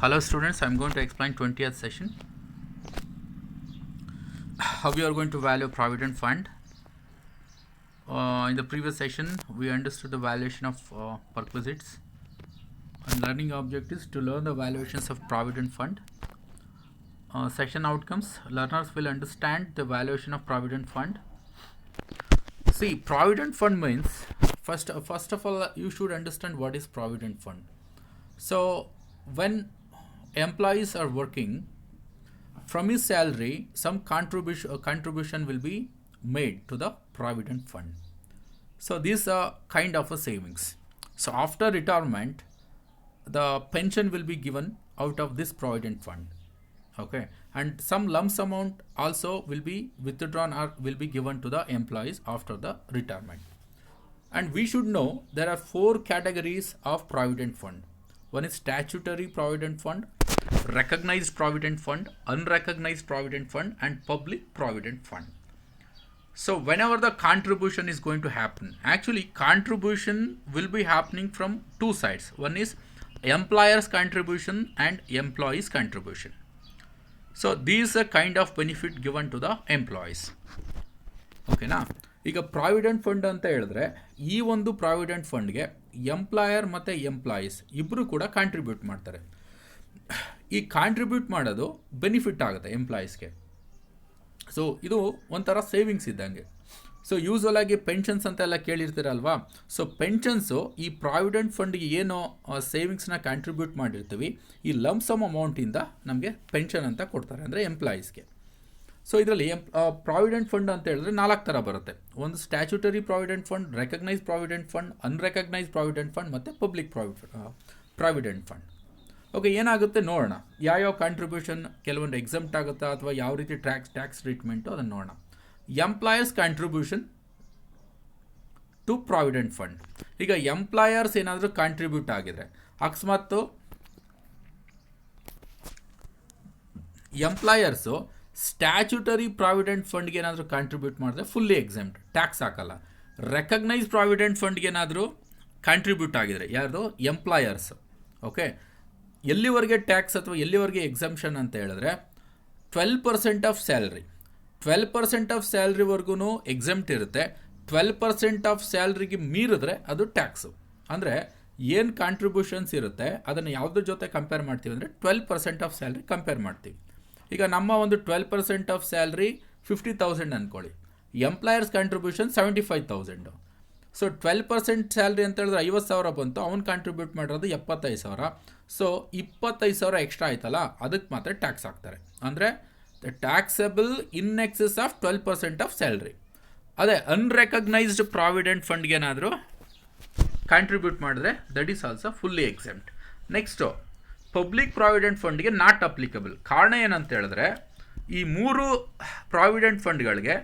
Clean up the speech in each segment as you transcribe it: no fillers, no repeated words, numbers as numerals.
Hello students, I am going to explain 20th session how we are going to value provident fund. In the previous session we understood the valuation of perquisites, and learning objectives to learn the valuations of provident fund. Session outcomes: learners will understand the valuation of provident fund. See, provident fund means first of all you should understand what is provident fund. So when employees are working, from his salary some contribution will be made to the provident fund. So these are kind of a savings. So after retirement the pension will be given out of this provident fund, okay, and some lump sum amount also will be withdrawn or will be given to the employees after the retirement. And we should know there are 4 categories of provident fund. One is statutory provident fund, recognized provident fund, unrecognized provident fund, and public provident fund. So whenever the contribution is going to happen, actually contribution will be happening from 2 sides. One is employer's contribution and employees contribution. So these are kind of benefit given to the employees. ಓಕೆನಾ? ಈಗ provident fund ಅಂತ ಹೇಳಿದ್ರೆ ಈ ಒಂದು provident ಫಂಡ್ಗೆ employer ಮತ್ತು employees ಇಬ್ಬರು ಕೂಡ contribute ಮಾಡ್ತಾರೆ. ಈ ಕಾಂಟ್ರಿಬ್ಯೂಟ್ ಮಾಡೋದು ಬೆನಿಫಿಟ್ ಆಗುತ್ತೆ ಎಂಪ್ಲಾಯೀಸ್ಗೆ. ಸೊ ಇದು ಒಂಥರ ಸೇವಿಂಗ್ಸ್ ಇದ್ದಂಗೆ. ಸೊ ಯೂಸ್ವಲ್ ಆಗಿ ಪೆನ್ಷನ್ಸ್ ಅಂತೆಲ್ಲ ಕೇಳಿರ್ತೀರಲ್ವಾ. ಸೊ ಪೆನ್ಷನ್ಸು ಈ ಪ್ರಾವಿಡೆಂಟ್ ಫಂಡ್ಗೆ ಏನೋ ಸೇವಿಂಗ್ಸ್ನ ಕಾಂಟ್ರಿಬ್ಯೂಟ್ ಮಾಡಿರ್ತೀವಿ, ಈ ಲಂಪ್ ಸಮ್ ಅಮೌಂಟಿಂದ ನಮಗೆ ಪೆನ್ಷನ್ ಅಂತ ಕೊಡ್ತಾರೆ, ಅಂದರೆ ಎಂಪ್ಲಾಯೀಸ್ಗೆ. ಸೊ ಇದರಲ್ಲಿ ಪ್ರಾವಿಡೆಂಟ್ ಫಂಡ್ ಅಂತ ಹೇಳಿದ್ರೆ 4 ಥರ ಬರುತ್ತೆ. ಒಂದು statutory provident fund, recognise provident fund, unrecognise provident fund ಮತ್ತು ಪಬ್ಲಿಕ್ ಪ್ರಾವಿಡೆಂಟ್ ಫಂಡ್. ಓಕೆ, ಏನಾಗುತ್ತೆ ನೋಡೋಣ. ಯಾವ್ಯಾವ ಕಾಂಟ್ರಿಬ್ಯೂಷನ್ ಕೆಲವೊಂದು ಎಕ್ಸಮ್ಟ್ ಆಗುತ್ತಾ ಅಥವಾ ಯಾವ ರೀತಿ ಟ್ಯಾಕ್ಸ್ ಟ್ರೀಟ್ಮೆಂಟು ಅದನ್ನು ನೋಡೋಣ. Employers contribution to provident fund. ಈಗ ಎಂಪ್ಲಾಯರ್ಸ್ ಏನಾದರೂ ಕಾಂಟ್ರಿಬ್ಯೂಟ್ ಆಗಿದ್ರೆ, ಅಕಸ್ಮಾತ್ತು ಎಂಪ್ಲಾಯರ್ಸು ಸ್ಟ್ಯಾಚ್ಯುಟರಿ ಪ್ರಾವಿಡೆಂಟ್ ಫಂಡ್ಗೆ ಏನಾದರೂ ಕಾಂಟ್ರಿಬ್ಯೂಟ್ ಮಾಡಿದ್ರೆ ಫುಲ್ಲಿ ಎಕ್ಸೆಂಪ್ಟ್, ಟ್ಯಾಕ್ಸ್ ಹಾಕಲ್ಲ. ರೆಕಗ್ನೈಸ್ ಪ್ರಾವಿಡೆಂಟ್ ಫಂಡ್ಗೆ ಏನಾದರೂ ಕಾಂಟ್ರಿಬ್ಯೂಟ್ ಆಗಿದ್ರೆ ಯಾರ್ದು ಎಂಪ್ಲಾಯರ್ಸ್, ಓಕೆ, ಎಲ್ಲಿವರೆಗೆ ಟ್ಯಾಕ್ಸ್ ಅಥವಾ ಎಲ್ಲಿವರೆಗೆ ಎಕ್ಸಮ್ಷನ್ ಅಂತ ಹೇಳಿದ್ರೆ 12% ಆಫ್ ಸ್ಯಾಲ್ರಿ. 12% ಆಫ್ ಸ್ಯಾಲ್ರಿವರೆಗೂ ಎಕ್ಸೆಂಪ್ಟ್ ಇರುತ್ತೆ. 12% ಆಫ್ ಸ್ಯಾಲ್ರಿಗೆ ಮೀರಿದ್ರೆ ಅದು ಟ್ಯಾಕ್ಸು. ಅಂದರೆ ಏನು ಕಾಂಟ್ರಿಬ್ಯೂಷನ್ಸ್ ಇರುತ್ತೆ ಅದನ್ನು ಯಾವುದ್ರ ಜೊತೆ ಕಂಪೇರ್ ಮಾಡ್ತೀವಿ ಅಂದರೆ 12% ಆಫ್ ಸ್ಯಾಲ್ರಿ ಕಂಪೇರ್ ಮಾಡ್ತೀವಿ. ಈಗ ನಮ್ಮ ಒಂದು 12% ಆಫ್ ಸ್ಯಾಲ್ರಿ 50,000 ಅಂದ್ಕೊಳ್ಳಿ, ಎಂಪ್ಲಾಯರ್ಸ್ ಕಾಂಟ್ರಿಬ್ಯೂಷನ್ 75,000. ಸೊ 12% ಸ್ಯಾಲ್ರಿ ಅಂತ ಹೇಳಿದ್ರೆ 50,000 ಬಂತು, ಅವ್ನು ಕಾಂಟ್ರಿಬ್ಯೂಟ್ ಮಾಡಿರೋದು 75,000. ಸೊ 25,000 ಎಕ್ಸ್ಟ್ರಾ ಆಯ್ತಲ್ಲ, ಅದಕ್ಕೆ ಮಾತ್ರ ಟ್ಯಾಕ್ಸ್ ಹಾಕ್ತಾರೆ. ಅಂದರೆ the taxable in excess of 12% of salary. ಅದೇ ಅನ್ರೆಕಗ್ನೈಸ್ಡ್ ಪ್ರಾವಿಡೆಂಟ್ ಫಂಡ್ಗೆ ಏನಾದರೂ ಕಾಂಟ್ರಿಬ್ಯೂಟ್ ಮಾಡಿದ್ರೆ that is also fully exempt. Next public provident ಫಂಡ್ಗೆ ನಾಟ್ ಅಪ್ಲಿಕಬಲ್. ಕಾರಣ ಏನಂತ ಹೇಳಿದ್ರೆ ಈ 3 ಪ್ರಾವಿಡೆಂಟ್ ಫಂಡ್ಗಳಿಗೆ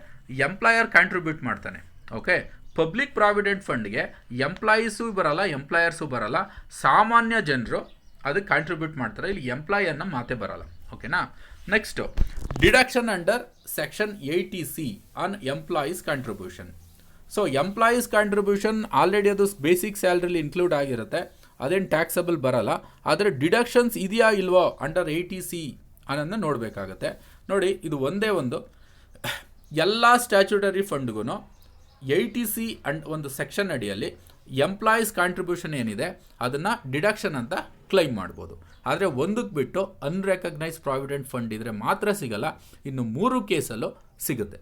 ಎಂಪ್ಲಾಯರ್ ಕಾಂಟ್ರಿಬ್ಯೂಟ್ ಮಾಡ್ತಾನೆ, ಓಕೆ. ಪಬ್ಲಿಕ್ ಪ್ರಾವಿಡೆಂಟ್ ಫಂಡ್ಗೆ ಎಂಪ್ಲಾಯೀಸು ಬರಲ್ಲ, ಎಂಪ್ಲಾಯರ್ಸು ಬರಲ್ಲ, ಸಾಮಾನ್ಯ ಜನರು ಅದಕ್ಕೆ ಕಾಂಟ್ರಿಬ್ಯೂಟ್ ಮಾಡ್ತಾರೆ. ಇಲ್ಲಿ ಎಂಪ್ಲಾಯನ್ನ ಮಾತೇ ಬರಲ್ಲ, ಓಕೆನಾ. Next deduction under section 80C on employee's contribution. So employees contribution already ಅದು ಬೇಸಿಕ್ ಸ್ಯಾಲ್ರಿಲಿ ಇನ್ಕ್ಲೂಡ್ ಆಗಿರುತ್ತೆ, ಅದೇನು ಟ್ಯಾಕ್ಸಬಲ್ ಬರಲ್ಲ. ಆದರೆ ಡಿಡಕ್ಷನ್ಸ್ ಇದೆಯಾ ಇಲ್ವೋ ಅಂಡರ್ 80C ಅನ್ನೋದನ್ನ ನೋಡಬೇಕಾಗತ್ತೆ. ನೋಡಿ, ಇದು ಒಂದೇ ಒಂದು ಎಲ್ಲ ಸ್ಟ್ಯಾಚ್ಯುಟರಿ ಫಂಡ್ಗೂ 80C ಒಂದು ಸೆಕ್ಷನ್ ಅಡಿಯಲ್ಲಿ ಎಂಪ್ಲಾಯೀಸ್ ಕಾಂಟ್ರಿಬ್ಯೂಷನ್ ಏನಿದೆ ಅದನ್ನು ಡಿಡಕ್ಷನ್ ಅಂತ ಕ್ಲೈಮ್ ಮಾಡ್ಬೋದು. ಆದರೆ ಒಂದಕ್ಕೆ ಬಿಟ್ಟು ಅನ್ರೆಕಗ್ನೈಸ್ ಪ್ರಾವಿಡೆಂಟ್ ಫಂಡ್ ಇದ್ದರೆ ಮಾತ್ರ ಸಿಗಲ್ಲ, ಇನ್ನು 3 ಕೇಸಲ್ಲೂ ಸಿಗುತ್ತೆ.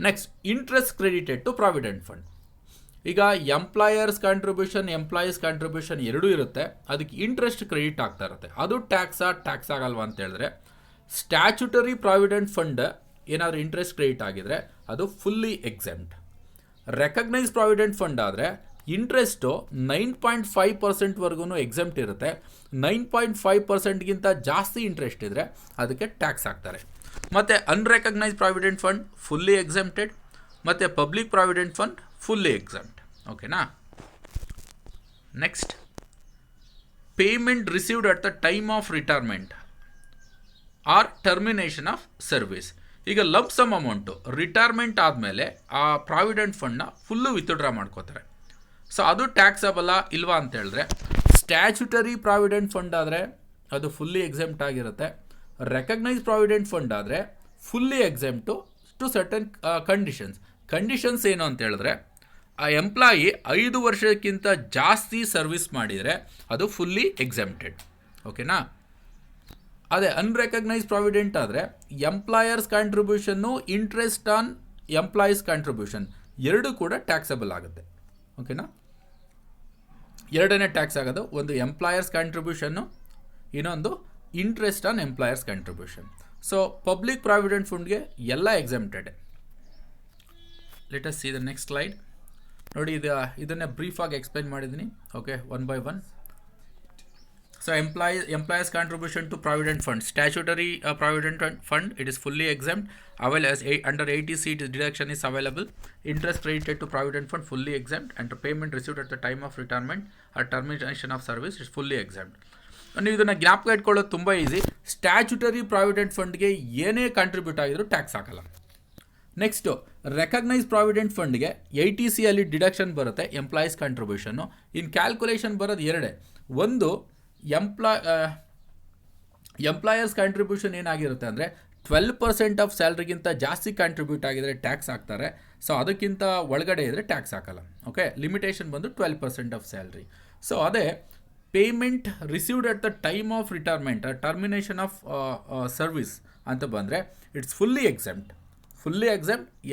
Next, interest credited to provident fund. ಈಗ ಎಂಪ್ಲಾಯರ್ಸ್ ಕಾಂಟ್ರಿಬ್ಯೂಷನ್, ಎಂಪ್ಲಾಯೀಸ್ ಕಾಂಟ್ರಿಬ್ಯೂಷನ್ ಎರಡೂ ಇರುತ್ತೆ, ಅದಕ್ಕೆ ಇಂಟ್ರೆಸ್ಟ್ ಕ್ರೆಡಿಟ್ ಆಗ್ತಾ ಇರುತ್ತೆ. ಅದು ಟ್ಯಾಕ್ಸ್ ಆಗಲ್ವಾ ಅಂತ ಹೇಳಿದ್ರೆ, ಸ್ಟ್ಯಾಚ್ಯುಟರಿ ಪ್ರಾವಿಡೆಂಟ್ ಫಂಡ್ ಏನಾದರೂ ಇಂಟ್ರೆಸ್ಟ್ ಕ್ರೆಡಿಟ್ ಆಗಿದ್ರೆ ಅದು fully exempt. Recognise provident fund ಆದರೆ ಇಂಟ್ರೆಸ್ಟು 9.5%ವರೆಗೂ ಎಕ್ಸೆಂಪ್ಟ್ ಇರುತ್ತೆ. 9.5%ಗಿಂತ ಜಾಸ್ತಿ ಇಂಟ್ರೆಸ್ಟ್ ಇದ್ದರೆ ಅದಕ್ಕೆ ಟ್ಯಾಕ್ಸ್ ಹಾಕ್ತಾರೆ. ಮತ್ತು unrecognise provident fund fully exempted, ಮತ್ತು public provident fund fully exempt, ಓಕೆನಾ. Next, payment received at the time of retirement or termination of service. ಈಗ ಲಂಪ್ ಸಮ್ ಅಮೌಂಟು ರಿಟೈರ್ಮೆಂಟ್ ಆದಮೇಲೆ ಆ ಪ್ರಾವಿಡೆಂಟ್ ಫಂಡ್ನ ಫುಲ್ಲು ವಿತ್ಡ್ರಾ ಮಾಡ್ಕೋತಾರೆ. ಸೊ ಅದು ಟ್ಯಾಕ್ಸಬಲ್ಲ ಇಲ್ವಾ ಅಂತ ಹೇಳಿದ್ರೆ ಸ್ಟ್ಯಾಚ್ಯುಟರಿ ಪ್ರಾವಿಡೆಂಟ್ ಫಂಡ್ ಆದರೆ ಅದು ಫುಲ್ಲಿ ಎಕ್ಸೆಂಪ್ಟ್ ಆಗಿರುತ್ತೆ. ರೆಕಗ್ನೈಸ್ ಪ್ರಾವಿಡೆಂಟ್ ಫಂಡ್ ಆದರೆ ಫುಲ್ಲಿ ಎಕ್ಸೆಂಪ್ಟು ಟು ಸರ್ಟನ್ ಕಂಡೀಷನ್ಸ್ ಏನು ಅಂತ ಹೇಳಿದ್ರೆ, ಆ ಎಂಪ್ಲಾಯಿ 5 ವರ್ಷಕ್ಕಿಂತ ಜಾಸ್ತಿ ಸರ್ವಿಸ್ ಮಾಡಿದರೆ ಅದು ಫುಲ್ಲಿ ಎಕ್ಸೆಂಪ್ಟೆಡ್. ಓಕೆನಾ? ಅದೇ ಅನ್ರೆಕಗ್ನೈಸ್ ಪ್ರಾವಿಡೆಂಟ್ ಆದರೆ ಎಂಪ್ಲಾಯರ್ಸ್ ಕಾಂಟ್ರಿಬ್ಯೂಷನ್ನು, ಇಂಟ್ರೆಸ್ಟ್ ಆನ್ ಎಂಪ್ಲಾಯೀಸ್ ಕಾಂಟ್ರಿಬ್ಯೂಷನ್ ಎರಡೂ ಕೂಡ ಟ್ಯಾಕ್ಸಬಲ್ ಆಗುತ್ತೆ. ಓಕೆನಾ? ಎರಡನೇ ಟ್ಯಾಕ್ಸ್ ಆಗೋದು, ಒಂದು ಎಂಪ್ಲಾಯರ್ಸ್ ಕಾಂಟ್ರಿಬ್ಯೂಷನ್ನು, ಇನ್ನೊಂದು interest on employer's contribution. So public provident ಫಂಡ್ಗೆ ಎಲ್ಲ exempted. Let us see the next slide. ನೋಡಿ, ಇದನ್ನೇ ಬ್ರೀಫಾಗಿ ಎಕ್ಸ್ಪ್ಲೈನ್ ಮಾಡಿದ್ದೀನಿ. Okay, one by one. So employer's contribution to provident fund, statutory provident fund, it is fully exempt. Under 80C deduction is available. Interest credited to provident fund fully exempt, and payment received at the time of retirement or termination of service is fully exempt. ನೀವು ಇದನ್ನು ಜ್ಞಾಪಕ ಇಟ್ಕೊಳ್ಳೋದು ತುಂಬ easy. Statutory provident ಫಂಡ್ಗೆ ಏನೇ contribute ಆಗಿದ್ರು tax ಹಾಕಲ್ಲ. Next recognise provident ಫಂಡ್ಗೆ 80C ಅಲ್ಲಿ deduction ಬರುತ್ತೆ, ಎಂಪ್ಲಾಯೀಸ್ ಕಾಂಟ್ರಿಬ್ಯೂಷನ್ನು. ಇನ್ ಕ್ಯಾಲ್ಕುಲೇಷನ್ ಬರೋದು ಎರಡೇ. ಒಂದು ಎಂಪ್ಲಾಯರ್ಸ್ ಕಾಂಟ್ರಿಬ್ಯೂಷನ್ ಏನಾಗಿರುತ್ತೆ ಅಂದರೆ 12% ಆಫ್ ಸ್ಯಾಲ್ರಿಗಿಂತ ಜಾಸ್ತಿ ಕಾಂಟ್ರಿಬ್ಯೂಟ್ ಆಗಿದರೆ ಟ್ಯಾಕ್ಸ್ ಹಾಕ್ತಾರೆ. ಸೊ ಅದಕ್ಕಿಂತ ಒಳಗಡೆ ಇದ್ದರೆ ಟ್ಯಾಕ್ಸ್ ಹಾಕಲ್ಲ. ಓಕೆ, ಲಿಮಿಟೇಷನ್ ಬಂದು 12% ಆಫ್ ಸ್ಯಾಲ್ರಿ. ಸೊ ಅದೇ payment received at the time of retirement, termination of service ಅಂತ ಬಂದರೆ ಇಟ್ಸ್ ಫುಲ್ಲಿ ಎಕ್ಸೆಂಪ್ಟ್.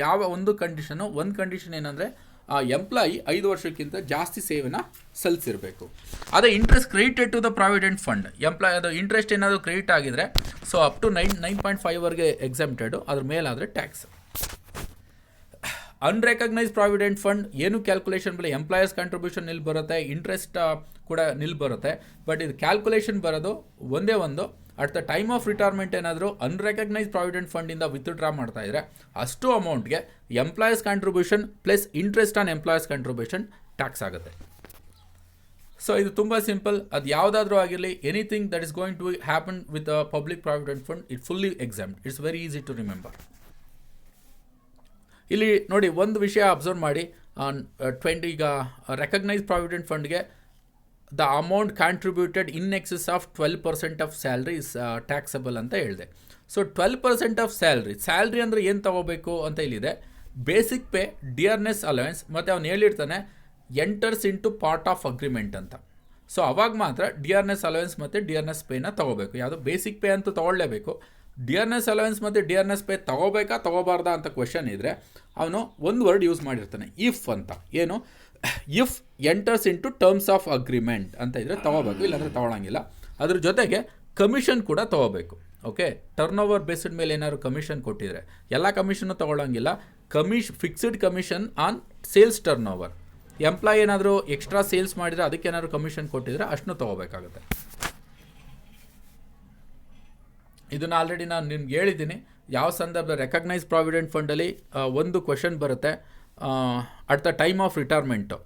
ಯಾವ ಒಂದು ಕಂಡೀಷನ್ ಏನಂದರೆ ಆ ಎಂಪ್ಲಾಯಿ 5 ವರ್ಷಕ್ಕಿಂತ ಜಾಸ್ತಿ ಸೇವೆನ ಸಲ್ಲಿಸಿರಬೇಕು. ಅದೇ interest credited to the provident fund, ಅದು ಇಂಟ್ರೆಸ್ಟ್ ಏನಾದರೂ ಕ್ರೆಡಿಟ್ ಆಗಿದರೆ ಸೊ ಅಪ್ ಟು 9.5ವರೆಗೆ ಎಕ್ಸೆಂಪ್ಟೆಡು, ಅದ್ರ ಮೇಲಾದರೆ ಟ್ಯಾಕ್ಸ್. ಅನ್ರೆಕಗ್ನೈಸ್ ಪ್ರಾವಿಡೆಂಟ್ ಫಂಡ್ ಏನು ಕ್ಯಾಲ್ಕುಲೇಷನ್ ಬೆಲೆ, ಎಂಪ್ಲಾಯರ್ಸ್ ಕಾಂಟ್ರಿಬ್ಯೂಷನ್ ನಿಲ್ ಬರುತ್ತೆ, ಇಂಟ್ರೆಸ್ಟ್ ಕೂಡ ನಿಲ್ ಬರುತ್ತೆ. ಬಟ್ ಇದು ಕ್ಯಾಲ್ಕುಲೇಷನ್ ಬರೋದು ಒಂದೇ ಒಂದು, at the time of retirement ಏನಾದರೂ ಅನ್ರೆಕಗ್ನೈಸ್ ಪ್ರಾವಿಡೆಂಟ್ ಫಂಡಿಂದ ವಿತ್ಡ್ರಾ ಮಾಡ್ತಾ ಇದ್ರೆ ಅಷ್ಟು ಅಮೌಂಟ್ಗೆ employer's contribution plus interest on employer's contribution tax ಆಗುತ್ತೆ. ಸೊ ಇದು ತುಂಬ ಸಿಂಪಲ್. ಅದು ಯಾವುದಾದ್ರೂ ಆಗಿರಲಿ, anything that is going to happen with a public provident fund it fully exempt. It's very easy to remember. ಇಲ್ಲಿ ನೋಡಿ, ಒಂದು ವಿಷಯ ಅಬ್ಸರ್ವ್ ಮಾಡಿ. ಈಗ ರೆಕಗ್ನೈಸ್ ಪ್ರಾವಿಡೆಂಟ್ ಫಂಡ್ಗೆ the amount contributed in excess of 12% of salary is taxable ಅಂತ ಹೇಳಿದೆ. So 12% of salary ಅಂದರೆ ಏನು ತಗೋಬೇಕು ಅಂತ ಇಲ್ಲಿದೆ. ಬೇಸಿಕ್ ಪೇ, ಡಿಯರ್ನೆಸ್ ಅಲವೆನ್ಸ್, ಮತ್ತು ಅವ್ನು ಹೇಳಿರ್ತಾನೆ enters into part of agreement ಅಂತ. ಸೊ ಅವಾಗ ಮಾತ್ರ ಡಿಯರ್ನೆಸ್ ಅಲವೆನ್ಸ್ ಮತ್ತು ಡಿಯರ್ನೆಸ್ ಪೇನ ತೊಗೋಬೇಕು. ಯಾವುದು ಬೇಸಿಕ್ ಪೇ ಅಂತೂ ತೊಗೊಳ್ಳೇಬೇಕು. ಡಿಯರ್ನೆಸ್ ಅಲವೆನ್ಸ್ ಮತ್ತು ಡಿಯರ್ನೆಸ್ ಪೇ ತೊಗೋಬೇಕಾ ತೊಗೋಬಾರ್ದಾ ಅಂತ ಕ್ವೆಶನ್ ಇದ್ದರೆ ಅವನು ಒಂದು ವರ್ಡ್ ಯೂಸ್ ಮಾಡಿರ್ತಾನೆ, ಇಫ್ ಅಂತ. ಏನು? If enters into terms of agreement ಅಂತ ಇದ್ದರೆ ತೊಗೋಬೇಕು, ಇಲ್ಲಾಂದರೆ ತೊಗೊಳಂಗಿಲ್ಲ. ಅದ್ರ ಜೊತೆಗೆ ಕಮಿಷನ್ ಕೂಡ ತೊಗೋಬೇಕು. ಓಕೆ, ಟರ್ನ್ ಓವರ್ ಬೇಸ್ಡ್ ಮೇಲೆ ಏನಾದ್ರು ಕಮಿಷನ್ ಕೊಟ್ಟಿದ್ರೆ, ಎಲ್ಲ ಕಮಿಷನ್ನು ತೊಗೊಳಂಗಿಲ್ಲ. Fixed commission on sales turnover. Employee ಏನಾದರೂ ಎಕ್ಸ್ಟ್ರಾ ಸೇಲ್ಸ್ ಮಾಡಿದರೆ ಅದಕ್ಕೇನಾದ್ರು ಕಮಿಷನ್ ಕೊಟ್ಟಿದ್ರೆ ಅಷ್ಟನ್ನು ತೊಗೋಬೇಕಾಗುತ್ತೆ. ಇದನ್ನು ಆಲ್ರೆಡಿ ನಾನು ನಿಮ್ಗೆ ಹೇಳಿದ್ದೀನಿ. ಯಾವ ಸಂದರ್ಭ ರೆಕಗ್ನೈಸ್ ಪ್ರಾವಿಡೆಂಟ್ ಫಂಡಲ್ಲಿ ಒಂದು ಕ್ವೆಶನ್ ಬರುತ್ತೆ, at the time of retirement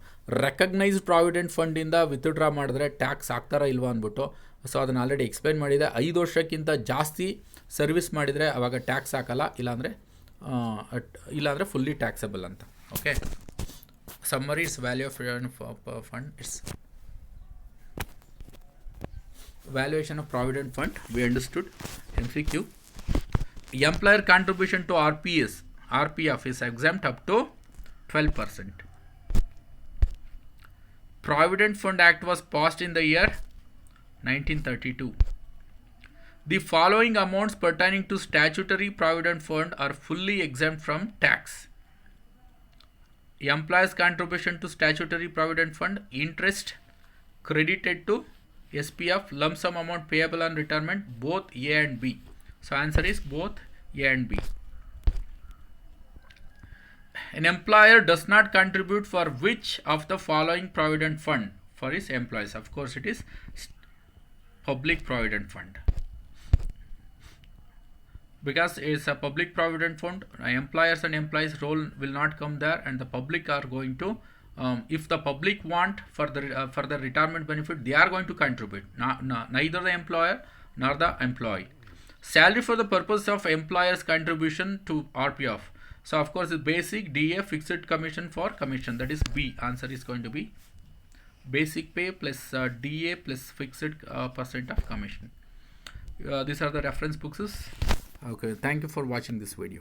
recognise provident ಫಂಡಿಂದ ವಿತ್ಡ್ರಾ ಮಾಡಿದ್ರೆ ಟ್ಯಾಕ್ಸ್ ಆಗ್ತಾರಾ ಇಲ್ವಾ ಅಂದ್ಬಿಟ್ಟು. ಸೊ ಅದನ್ನು ಆಲ್ರೆಡಿ ಎಕ್ಸ್ಪ್ಲೈನ್ ಮಾಡಿದೆ. 5 ವರ್ಷಕ್ಕಿಂತ ಜಾಸ್ತಿ ಸರ್ವಿಸ್ ಮಾಡಿದರೆ ಆವಾಗ ಟ್ಯಾಕ್ಸ್ ಹಾಕಲ್ಲ, ಇಲ್ಲಾಂದರೆ ಫುಲ್ಲಿ ಟ್ಯಾಕ್ಸಬಲ್ ಅಂತ. Okay, summary is value of fund, it's valuation of provident fund. We understood. MCQ. Employer contribution to RPF is exempt up to 12%. Provident Fund Act was passed in the year 1932. The following amounts pertaining to statutory provident fund are fully exempt from tax. Employer's contribution to statutory provident fund, interest credited to SPF, lump sum amount payable on retirement, both A and B. So answer is both A and B. An employer does not contribute for which of the following provident fund for his employees? Of course it is public provident fund, because it's a public provident fund. Employers and employees role will not come there, and the public are going to if the public want for the retirement benefit, they are going to contribute, neither the employer nor the employee. Salary for the purpose of employer's contribution to RPF. So of course the basic, DA, fixed commission for commission, that is B. Answer is going to be basic pay plus DA plus fixed percent of commission. These are the reference books. Okay, thank you for watching this video.